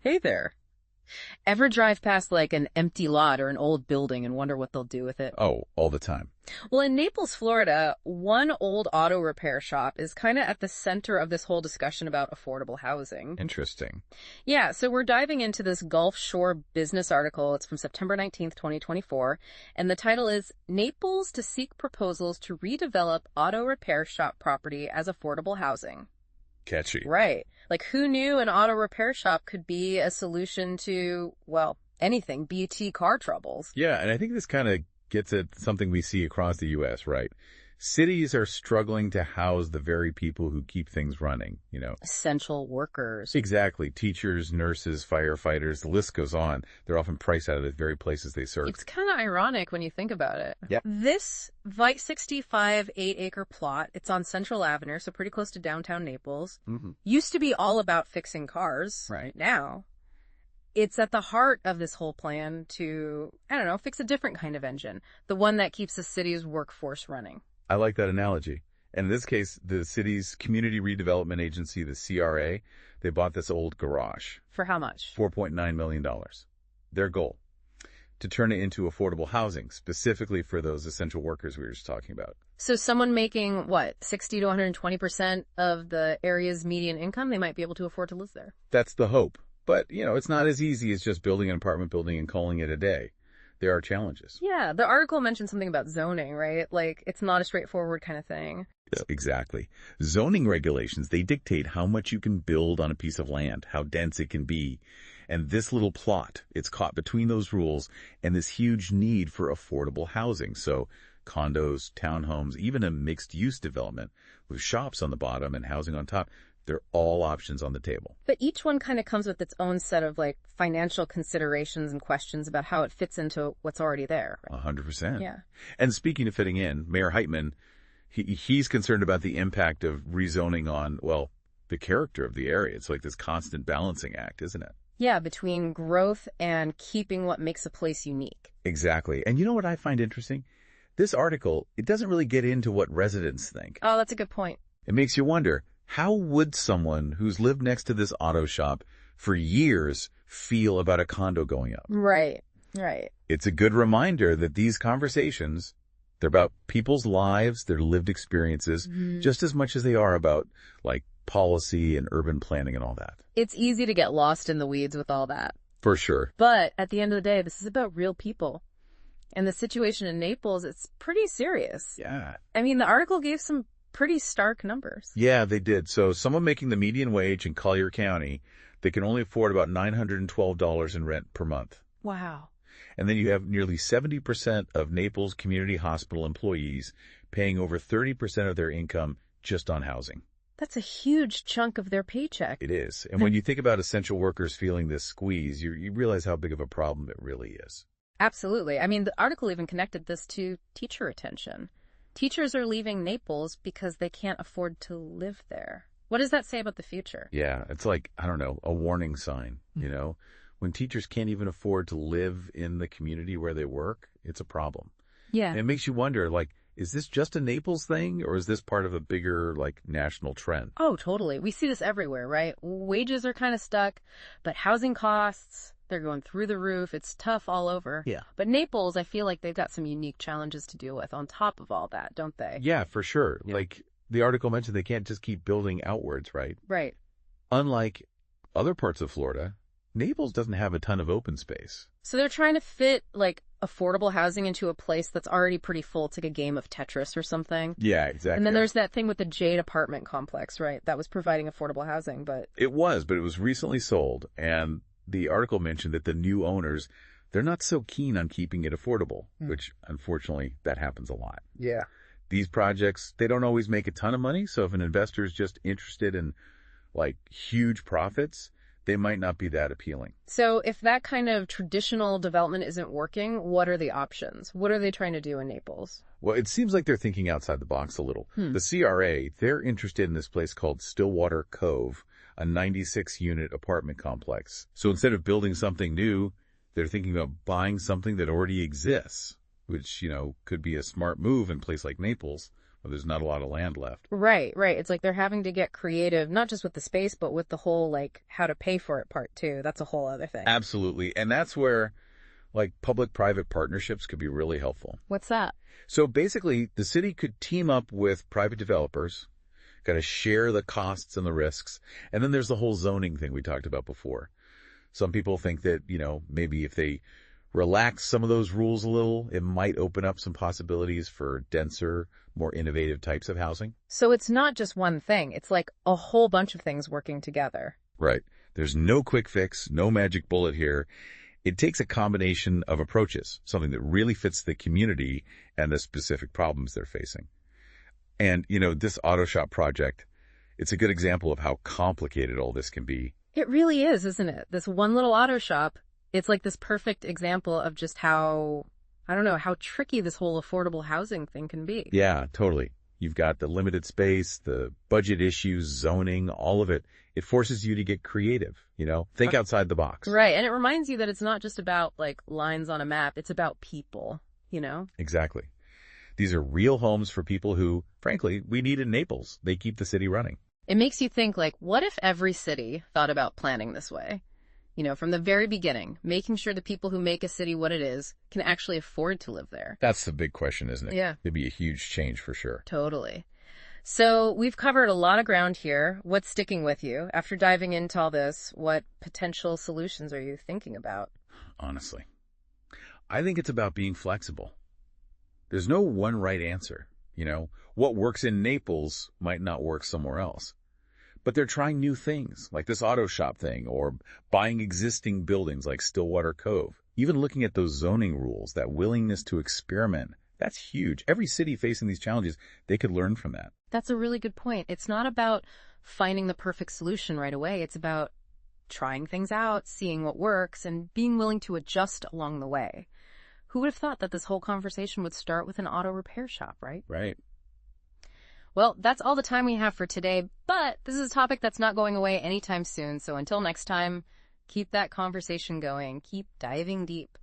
Hey there. Ever drive past like an empty lot or an old building and wonder what they'll do with it? Oh, all the time. Well, in Naples, Florida, one old auto repair shop is kind of at the center of this whole discussion about affordable housing. Interesting. Yeah, so we're diving into this Gulf Shore business article. It's from September 19th, 2024, and the title is Naples to Seek Proposals to Redevelop Auto Repair Shop Property as Affordable Housing. Catchy. Right. Like, who knew an auto repair shop could be a solution to, well, anything, BT car troubles? Yeah, and I think this kind of gets at something we see across the U.S., right? Cities are struggling to house the very people who keep things running. Essential workers. Exactly. Teachers, nurses, firefighters, the list goes on. They're often priced out of the very places they serve. It's kind of ironic when you think about it. Yep. This 65 8-acre plot, it's on Central Avenue, so pretty close to downtown Naples, used to be all about fixing cars. Right. Now, it's at the heart of this whole plan to, I don't know, fix a different kind of engine, the one that keeps the city's workforce running. I like that analogy. And in this case, the city's Community Redevelopment Agency, the CRA, they bought this old garage. For how much? $4.9 million. Their goal, to turn it into affordable housing, specifically for those essential workers we were just talking about. So someone making, what, 60 to 120% of the area's median income, they might be able to afford to live there. That's the hope. But, it's not as easy as just building an apartment building and calling it a day. There are challenges. Yeah, the article mentioned something about zoning, right? Like, it's not a straightforward kind of thing. Exactly. Zoning regulations, they dictate how much you can build on a piece of land, how dense it can be. And this little plot, it's caught between those rules and this huge need for affordable housing. So condos, townhomes, even a mixed-use development with shops on the bottom and housing on top, they're all options on the table. But each one kind of comes with its own set of, like, financial considerations and questions about how it fits into what's already there. Right? 100%. Yeah. And speaking of fitting in, Mayor Heitman, he's concerned about the impact of rezoning on, well, the character of the area. It's like this constant balancing act, isn't it? Yeah, between growth and keeping what makes a place unique. Exactly. And you know what I find interesting? This article, it doesn't really get into what residents think. Oh, that's a good point. It makes you wonder, how would someone who's lived next to this auto shop for years feel about a condo going up? Right, right. It's a good reminder that these conversations, they're about people's lives, their lived experiences, just as much as they are about, like, policy and urban planning and all that. It's easy to get lost in the weeds with all that. For sure. But at the end of the day, this is about real people. And the situation in Naples, it's pretty serious. Yeah. I mean, the article gave some pretty stark numbers. Yeah, they did. So someone making the median wage in Collier County, they can only afford about $912 in rent per month. Wow. And then you have nearly 70% of Naples Community Hospital employees paying over 30% of their income just on housing. That's a huge chunk of their paycheck. It is. And when you think about essential workers feeling this squeeze, you realize how big of a problem it really is. Absolutely. I mean, the article even connected this to teacher retention. Teachers are leaving Naples because they can't afford to live there. What does that say about the future? Yeah, it's like, I don't know, a warning sign, When teachers can't even afford to live in the community where they work, it's a problem. Yeah. And it makes you wonder, like, is this just a Naples thing, or is this part of a bigger, like, national trend? Oh, totally. We see this everywhere, right? Wages are kind of stuck, but housing costs, they're going through the roof. It's tough all over. Yeah. But Naples, I feel like they've got some unique challenges to deal with on top of all that, don't they? Yeah, for sure. Yeah. Like, the article mentioned they can't just keep building outwards, right? Right. Unlike other parts of Florida, Naples doesn't have a ton of open space. So they're trying to fit, like, affordable housing into a place that's already pretty full. It's like a game of Tetris or something. Yeah, exactly. And then there's that thing with the Jade apartment complex, right? That was providing affordable housing, but it was recently sold. And the article mentioned that the new owners, they're not so keen on keeping it affordable, which unfortunately that happens a lot. Yeah. These projects, they don't always make a ton of money. So if an investor is just interested in, like, huge profits, they might not be that appealing. So if that kind of traditional development isn't working, what are the options? What are they trying to do in Naples? Well, it seems like they're thinking outside the box a little. The CRA, they're interested in this place called Stillwater Cove, a 96-unit apartment complex. So instead of building something new, they're thinking about buying something that already exists, which, could be a smart move in a place like Naples, Well, there's not a lot of land left. Right, right. It's like they're having to get creative, not just with the space, but with the whole, like, how to pay for it part too. That's a whole other thing. Absolutely. And that's where, like, public-private partnerships could be really helpful. What's that? So basically, the city could team up with private developers, got to share the costs and the risks. And then there's the whole zoning thing we talked about before. Some people think that, maybe if they relax some of those rules a little, it might open up some possibilities for denser, more innovative types of housing. So it's not just one thing. It's like a whole bunch of things working together. Right. There's no quick fix, no magic bullet here. It takes a combination of approaches, something that really fits the community and the specific problems they're facing. And, this auto shop project, it's a good example of how complicated all this can be. It really is, isn't it? This one little auto shop, it's like this perfect example of just how, I don't know, how tricky this whole affordable housing thing can be. Yeah, totally. You've got the limited space, the budget issues, zoning, all of it. It forces you to get creative, think outside the box. Right. And it reminds you that it's not just about like lines on a map. It's about people, Exactly. These are real homes for people who, frankly, we need in Naples. They keep the city running. It makes you think, like, what if every city thought about planning this way? From the very beginning, making sure the people who make a city what it is can actually afford to live there. That's the big question, isn't it? Yeah. It'd be a huge change for sure. Totally. So we've covered a lot of ground here. What's sticking with you? After diving into all this, what potential solutions are you thinking about? Honestly, I think it's about being flexible. There's no one right answer. What works in Naples might not work somewhere else. But they're trying new things, like this auto shop thing, or buying existing buildings like Stillwater Cove. Even looking at those zoning rules, that willingness to experiment, that's huge. Every city facing these challenges, they could learn from that. That's a really good point. It's not about finding the perfect solution right away. It's about trying things out, seeing what works, and being willing to adjust along the way. Who would have thought that this whole conversation would start with an auto repair shop, right? Right. Well, that's all the time we have for today, but this is a topic that's not going away anytime soon. So until next time, keep that conversation going. Keep diving deep.